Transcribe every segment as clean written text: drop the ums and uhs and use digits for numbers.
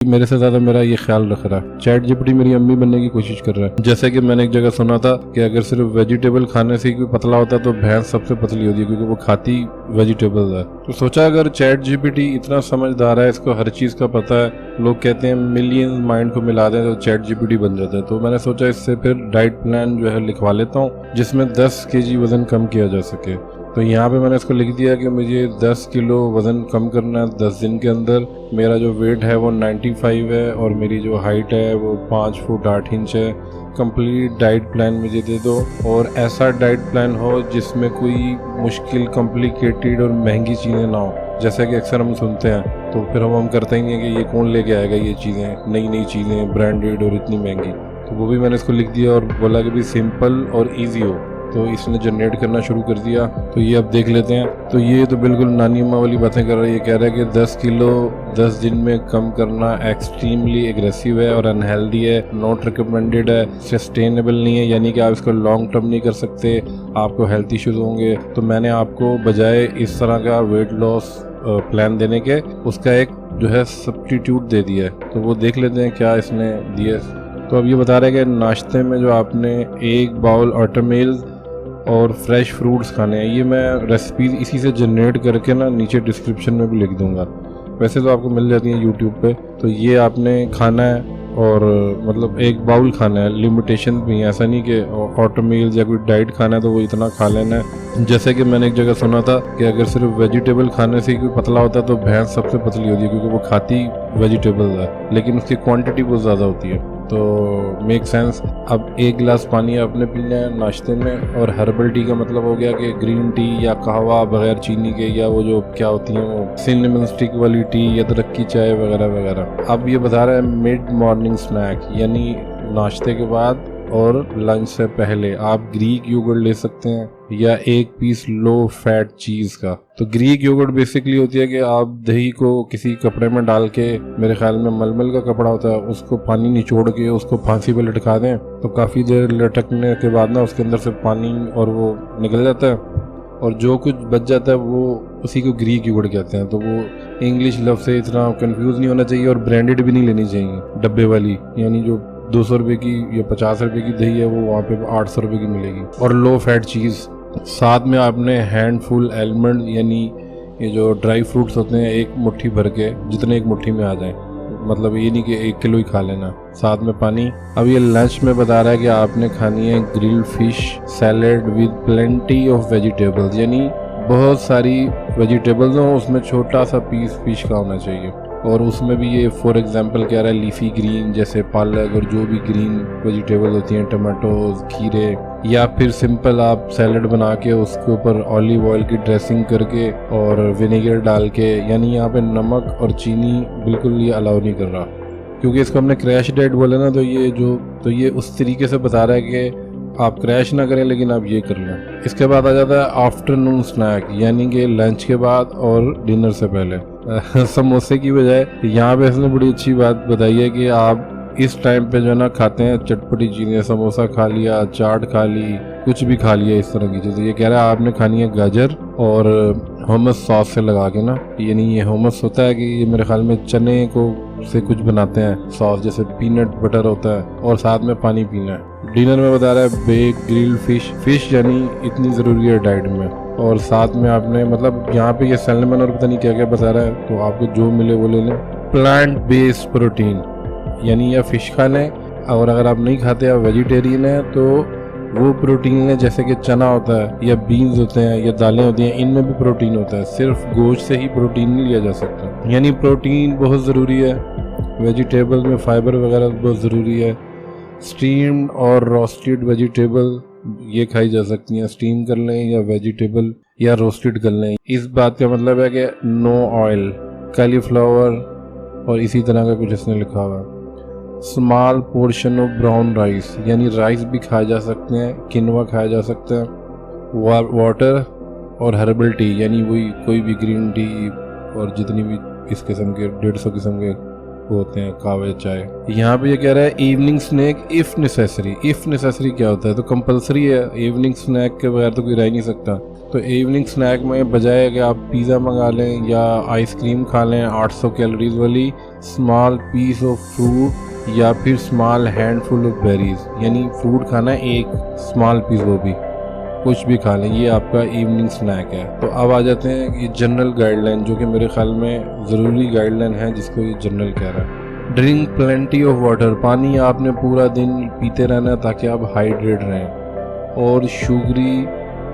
मेरे से ज़्यादा मेरा ये ख्याल रख रहा है। चैट जीपीटी मेरी अम्मी बनने की कोशिश कर रहा है। जैसे कि मैंने एक जगह सुना था कि अगर सिर्फ वेजिटेबल खाने से कोई पतला होता है तो भैंस सबसे पतली होती है, क्योंकि वो खाती वेजिटेबल है। तो सोचा अगर चैट जीपीटी इतना समझदार है, इसको हर चीज़ का पता है, लोग कहते हैं मिलियन माइंड को मिला दें तो चैट जीपीटी बन जाता है। तो मैंने सोचा इससे फिर डाइट प्लान जो है लिखवा लेता हूँ जिसमें 10 kg वजन कम किया जा सके। तो यहाँ पे मैंने इसको लिख दिया कि मुझे 10 किलो वज़न कम करना है 10 दिन के अंदर। मेरा जो वेट है वो 95 है और मेरी जो हाइट है वो 5 फुट 8 इंच है। कंप्लीट डाइट प्लान मुझे दे दो, और ऐसा डाइट प्लान हो जिसमें कोई मुश्किल कॉम्प्लिकेटेड और महंगी चीज़ें ना हो। जैसे कि अक्सर हम सुनते हैं तो फिर हम करते ही हैं कि ये कौन लेके आएगा ये चीज़ें, नई नई चीज़ें ब्रांडेड और इतनी महंगी। तो वो भी मैंने इसको लिख दिया और बोला कि भी सिंपल और ईजी हो। तो इसने जनरेट करना शुरू कर दिया। तो ये अब देख लेते हैं। तो ये तो बिल्कुल नानी अम्मा वाली बातें कर रहा है। ये कह रहा है कि 10 किलो 10 दिन में कम करना एक्सट्रीमली एग्रेसिव है और अनहेल्दी है, नॉट रिकमेंडेड है, सस्टेनेबल नहीं है, यानी कि आप इसको लॉन्ग टर्म नहीं कर सकते, आपको हेल्थ इश्यूज होंगे। तो मैंने आपको बजाय इस तरह का वेट लॉस प्लान देने के उसका एक जो है सब्स्टिट्यूट दे दिया है। तो वो देख लेते हैं क्या इसने दिया। तो अब ये बता रहे हैं कि नाश्ते में जो आपने 1 बाउल ओटमील और फ्रेश फ्रूट्स खाने हैं। ये मैं रेसिपी इसी से जनरेट करके ना नीचे डिस्क्रिप्शन में भी लिख दूंगा। वैसे तो आपको मिल जाती हैं यूट्यूब पे। तो ये आपने खाना है और मतलब 1 बाउल खाना है, लिमिटेशन भी है, ऐसा नहीं कि ओटमील या कोई डाइट खाना है तो वो इतना खा लेना है। जैसे कि मैंने एक जगह सुना था कि अगर सिर्फ वेजिटेबल खाने से कोई पतला होता है तो भैंस सबसे पतली होती है, क्योंकि वो खाती वेजिटेबल है लेकिन उसकी क्वांटिटी बहुत ज़्यादा होती है। तो मेक सेंस। अब 1 गिलास पानी आपने पीना है नाश्ते में, और हर्बल टी का मतलब हो गया कि ग्रीन टी या कहवा बगैर चीनी के, या वो जो क्या होती है वो सिनेमन स्टिक वाली टी या अदरक की चाय वगैरह वगैरह। अब ये बता रहा है मिड मॉर्निंग स्नैक, यानी नाश्ते के बाद और लंच से पहले आप ग्रीक योगर्ट ले सकते हैं या 1 पीस लो फैट चीज़ का। तो ग्रीक योगर्ट बेसिकली होती है कि आप दही को किसी कपड़े में डाल के, मेरे ख्याल में मलमल का कपड़ा होता है, उसको पानी निचोड़ के उसको फांसी पे लटका दें तो काफ़ी देर लटकने के बाद ना उसके अंदर से पानी और वो निकल जाता है, और जो कुछ बच जाता है वो उसी को ग्रीक योगर्ट कहते हैं। तो वो इंग्लिश लफ्ज़ से इतना कंफ्यूज नहीं होना चाहिए, और ब्रांडेड भी नहीं लेनी चाहिए डब्बे वाली, यानी जो 200 रुपये की या 50 रुपये की दही है वो वहाँ पे 800 रुपये की मिलेगी। और लो फैट चीज़ साथ में आपने हैंडफुल आलमंड, यानी ये जो ड्राई फ्रूट्स होते हैं, 1 मुट्ठी भर के, जितने 1 मुट्ठी में आ जाए, मतलब ये नहीं कि 1 किलो ही खा लेना, साथ में पानी। अब ये लंच में बता रहा है कि आपने खानी है grilled fish salad with plenty of vegetables, यानी बहुत सारी वेजिटेबल्स हो, उसमें छोटा सा पीस फिश का होना चाहिए। और उसमें भी ये फॉर एग्जांपल कह रहा है लीफी ग्रीन जैसे पालक और जो भी ग्रीन वेजिटेबल होती हैं, टमाटोज, खीरे, या फिर सिंपल आप सैलड बना के उसके ऊपर ऑलिव ऑयल की ड्रेसिंग करके और विनेगर डाल के, यानी यहाँ पे नमक और चीनी बिल्कुल ये अलाउ नहीं कर रहा, क्योंकि इसको हमने क्रैश डाइट बोला ना। तो ये उस तरीके से बता रहा है कि आप क्रैश ना करें लेकिन आप ये कर लें। इसके बाद आ जाता है आफ्टरनून स्नैक, यानी कि लंच के बाद और डिनर से पहले। समोसे की बजाय यहाँ पे इसने बड़ी अच्छी बात बताई है कि आप इस टाइम पे जो है ना खाते हैं चटपटी चीज़ें, समोसा खा लिया, चाट खा ली, कुछ भी खा लिया इस तरह की चीज़ें। ये कह रहा है आपने खानी है गाजर और hummus सॉस से लगा के ना, यानी ये hummus होता है कि ये मेरे ख्याल में चने को से कुछ बनाते हैं सॉस, जैसे पीनट बटर होता है, और साथ में पानी पीना है। डिनर में बता रहा है बेक ग्रिल्ड फिश यानी इतनी ज़रूरी है डाइट में, और साथ में आपने मतलब यहाँ पे ये सैल्मन और पता नहीं क्या क्या बता रहा है, तो आपको जो मिले वो ले लें। प्लांट बेस्ड प्रोटीन, यानी या फिश खा लें, और अगर आप नहीं खाते, आप वेजिटेरियन हैं, तो वो प्रोटीन है जैसे कि चना होता है या बीन्स होते हैं या दालें होती हैं, इनमें भी प्रोटीन होता है। सिर्फ गोश्त से ही प्रोटीन नहीं लिया जा सकता, यानी प्रोटीन बहुत ज़रूरी है। वेजिटेबल में फाइबर वगैरह बहुत ज़रूरी है। स्टीम्ड और रोस्टेड वेजिटेबल ये खाई जा सकती हैं, स्टीम कर लें या वेजिटेबल या रोस्टेड कर लें। इस बात का मतलब है कि नो ऑयल, कैलीफ्लावर और इसी तरह का कुछ इसने लिखा हुआ है। Small portion of brown rice, यानी राइस भी खाए जा सकते हैं, किनवा खाया जा सकता है। वाटर और हर्बल टी, यानी वही कोई भी ग्रीन टी और जितनी भी इस किस्म के 150 किस्म के होते हैं, कावे, चाय। यहाँ पे ये कह रहा है evening snack if necessary. If necessary क्या होता है? तो कंपलसरी है, इवनिंग स्नैक के बगैर तो कोई रह नहीं सकता। तो इवनिंग स्नैक में बजाय कि आप पिज़्ज़ा मंगा लें या आइसक्रीम खा लें 800 कैलोरीज वाली, स्मॉल पीस ऑफ फ्रूट या फिर स्मॉल हैंडफुल ऑफ बेरीज, यानी फ्रूट खाना एक स्मॉल पीस, वो भी कुछ भी खा लें, ये आपका इवनिंग स्नैक है। तो अब आ जाते हैं ये जनरल गाइडलाइन, जो कि मेरे ख्याल में ज़रूरी गाइडलाइन है जिसको ये जनरल कह रहा है। ड्रिंक प्लेंटी ऑफ वाटर, पानी आपने पूरा दिन पीते रहना है ताकि आप हाइड्रेट रहें। और शुगरी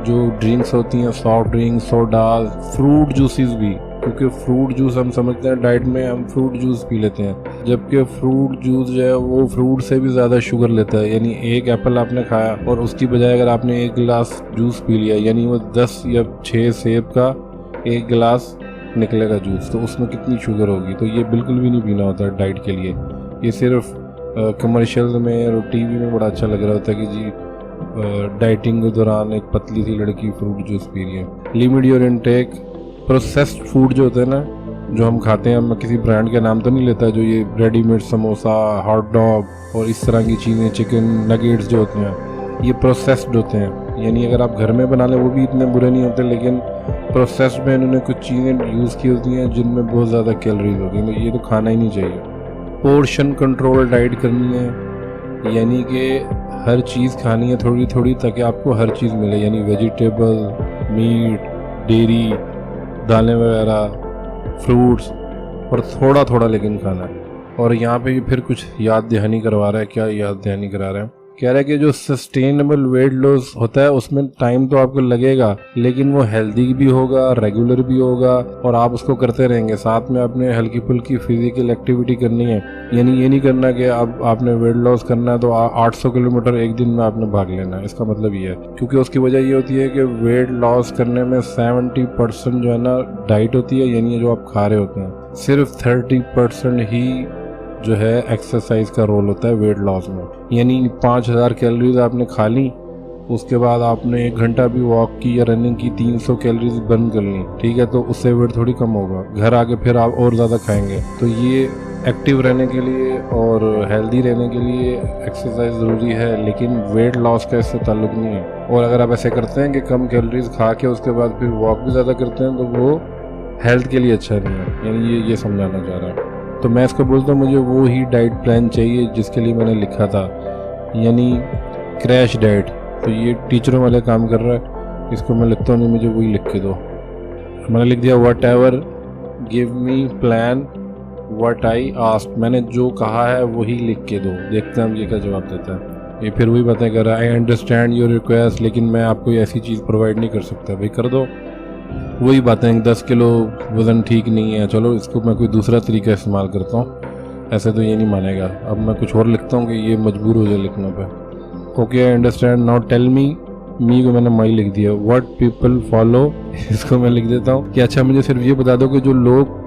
जो ड्रिंक्स होती हैं, soft drink, sodas, fruit juices भी, क्योंकि फ्रूट जूस हम समझते हैं डाइट में हम फ्रूट जूस पी लेते हैं, जबकि फ्रूट जूस जो है वो फ्रूट से भी ज़्यादा शुगर लेता है। यानी एक एप्पल आपने खाया और उसकी बजाय अगर आपने एक गिलास जूस पी लिया, यानी वो 10 या 6 सेब का एक गिलास निकलेगा जूस, तो उसमें कितनी शुगर होगी। तो ये बिल्कुल भी नहीं पीना होता डाइट के लिए। ये सिर्फ कमर्शियल में और टीवी में बड़ा अच्छा लग रहा होता है कि जी डाइटिंग के दौरान एक पतली सी लड़की फ्रूट जूस पी रही है। Limit your intake. Processed food जो होते हैं ना, जो हम खाते हैं, मैं किसी ब्रांड का नाम तो नहीं लेता, जो ये रेडीमेड समोसा, हॉट डॉग और इस तरह की चीज़ें, चिकन नगेट्स जो होते हैं, ये प्रोसेस्ड होते हैं। यानी अगर आप घर में बना लें वो भी इतने बुरे नहीं होते, लेकिन प्रोसेस्ड में इन्होंने कुछ चीज़ें यूज़ की होती हैं जिनमें बहुत ज़्यादा कैलोरीज होती हैं, तो ये तो खाना ही नहीं चाहिए। पोर्शन कंट्रोल डाइट करनी है, यानी कि हर चीज़ खानी है थोड़ी थोड़ी ताकि आपको हर चीज़ मिले, यानी वेजिटेबल, मीट, डेयरी, दालें वगैरह, फ्रूट्स, और थोड़ा थोड़ा लेकिन खाना है। और यहाँ पे फिर कुछ याद दहानी करवा रहा है। क्या याद दहानी करा रहा है? कह रहा है कि जो सस्टेनेबल वेट लॉस होता है उसमें टाइम तो आपको लगेगा, लेकिन वो हेल्दी भी होगा, रेगुलर भी होगा, और आप उसको करते रहेंगे। साथ में आपने हल्की फुल्की फिजिकल एक्टिविटी करनी है। यानी ये नहीं करना कि अब आपने वेट लॉस करना है तो 800 किलोमीटर एक दिन में आपने भाग लेना है। इसका मतलब ये है, क्योंकि उसकी वजह ये होती है कि वेट लॉस करने में 70% जो है ना डाइट होती है, यानी जो आप खा रहे होते हैं। सिर्फ 30% ही जो है एक्सरसाइज का रोल होता है वेट लॉस में। यानी 5000 कैलोरीज आपने खा ली, उसके बाद आपने 1 घंटा भी वॉक की या रनिंग की, 300 कैलोरीज बर्न कर ली, ठीक है, तो उससे वेट थोड़ी कम होगा। घर आके फिर आप और ज़्यादा खाएंगे। तो ये एक्टिव रहने के लिए और हेल्दी रहने के लिए एक्सरसाइज ज़रूरी है, लेकिन वेट लॉस का इससे ताल्लुक नहीं है। और अगर आप ऐसे करते हैं कि कम कैलोरीज खा के उसके बाद फिर वॉक भी ज़्यादा करते हैं, तो वो हेल्थ के लिए अच्छा नहीं है। यानी ये समझाना चाह रहा है। तो मैं इसको बोलता हूँ मुझे वो ही डाइट प्लान चाहिए जिसके लिए मैंने लिखा था, यानी क्रैश डाइट। तो ये टीचरों वाले काम कर रहा है, इसको मैं लिखता हूँ नहीं, मुझे वही लिख के दो। मैंने लिख दिया what ever give me plan what I asked. मैंने जो कहा है वही लिख के दो, देखते हैं हम ये क्या जवाब देता है। ये फिर वही बातें कर रहा है, आई अंडरस्टैंड योर रिक्वेस्ट, लेकिन मैं आपको ऐसी चीज़ प्रोवाइड नहीं कर सकता। भाई कर दो। वही बातें, 10 किलो वज़न ठीक नहीं है, चलो इसको मैं कोई दूसरा तरीका इस्तेमाल करता हूँ, ऐसे तो ये नहीं मानेगा। अब मैं कुछ और लिखता हूँ कि ये मजबूर हो जाए लिखने पे। Okay I understand, now tell me को मैंने माई लिख दिया, व्हाट पीपल फॉलो, इसको मैं लिख देता हूँ कि अच्छा मुझे सिर्फ ये बता दो कि जो लोग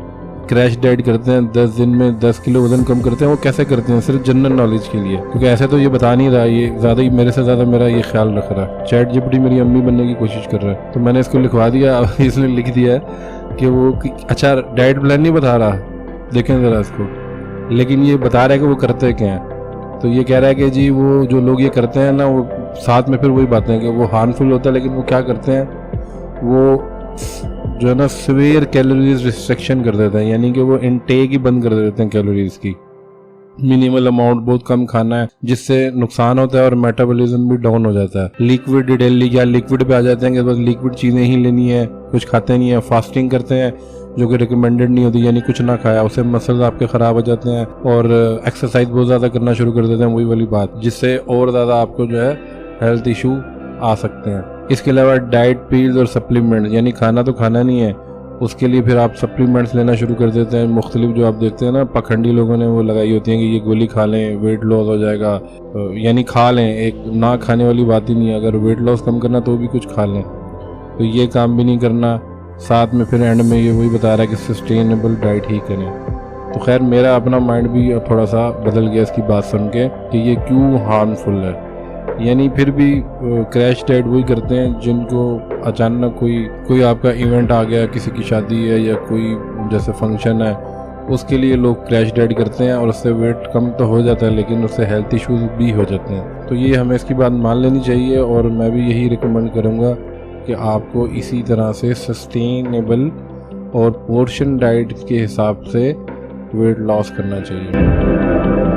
क्रैश डाइट करते हैं, 10 दिन में 10 किलो वजन कम करते हैं, वो कैसे करते हैं, सिर्फ जनरल नॉलेज के लिए, क्योंकि ऐसे तो ये बता नहीं रहा, ये ज़्यादा ही मेरे से ज़्यादा मेरा ये ख्याल रख रहा है। चैट जीपीटी मेरी अम्मी बनने की कोशिश कर रहा है, तो मैंने इसको लिखवा दिया। इसने लिख दिया है कि वो अच्छा डाइट प्लान नहीं बता रहा, देखें ज़रा इसको, लेकिन ये बता रहा है कि वो करते क्या हैं। तो ये कह रहा है कि जी वो जो लोग ये करते हैं ना, वो साथ में फिर वही बातें हैं कि वो हार्मफुल होता है, लेकिन वो क्या करते हैं, वो जो है ना सीवियर कैलोरीज रिस्ट्रिक्शन कर देते हैं, यानी कि वो इनटेक ही बंद कर देते हैं कैलोरीज की। मिनिमल अमाउंट, बहुत कम खाना है, जिससे नुकसान होता है और मेटाबॉलिज्म भी डाउन हो जाता है। लिक्विड डेली, क्या लिक्विड पे आ जाते हैं कि बस लिक्विड चीज़ें ही लेनी है, कुछ खाते नहीं है। फास्टिंग करते हैं जो कि रिकमेंडेड नहीं होती, यानी कुछ ना खाया, उससे मसल्स आपके ख़राब हो जाते हैं। और एक्सरसाइज बहुत ज़्यादा करना शुरू कर देते हैं, वही वाली बात, जिससे और ज़्यादा आपको जो है हेल्थ इशू आ सकते हैं। इसके अलावा डाइट पील्स और सप्लीमेंट, यानी खाना तो खाना नहीं है, उसके लिए फिर आप सप्लीमेंट्स लेना शुरू कर देते हैं। मुख्तलिफ जो आप देखते हैं ना, पखंडी लोगों ने वो लगाई होती हैं कि ये गोली खा लें वेट लॉस हो जाएगा, यानी खा लें, एक ना खाने वाली बात ही नहीं है, अगर वेट लॉस कम करना तो भी कुछ खा लें, तो ये काम भी नहीं करना। साथ में फिर एंड में ये वही बता रहा है कि सस्टेनेबल डाइट ही करें। तो खैर मेरा अपना माइंड भी थोड़ा सा बदल गया इसकी बात सुन के कि ये क्यों हार्मफुल है। यानी फिर भी क्रैश डाइट वही करते हैं जिनको अचानक कोई आपका इवेंट आ गया, किसी की शादी है या कोई जैसे फंक्शन है, उसके लिए लोग क्रैश डाइट करते हैं और उससे वेट कम तो हो जाता है, लेकिन उससे हेल्थ इश्यूज भी हो जाते हैं। तो ये हमें इसकी बात मान लेनी चाहिए, और मैं भी यही रिकमेंड करूँगा कि आपको इसी तरह से सस्टेनेबल और पोर्शन डाइट के हिसाब से वेट लॉस करना चाहिए।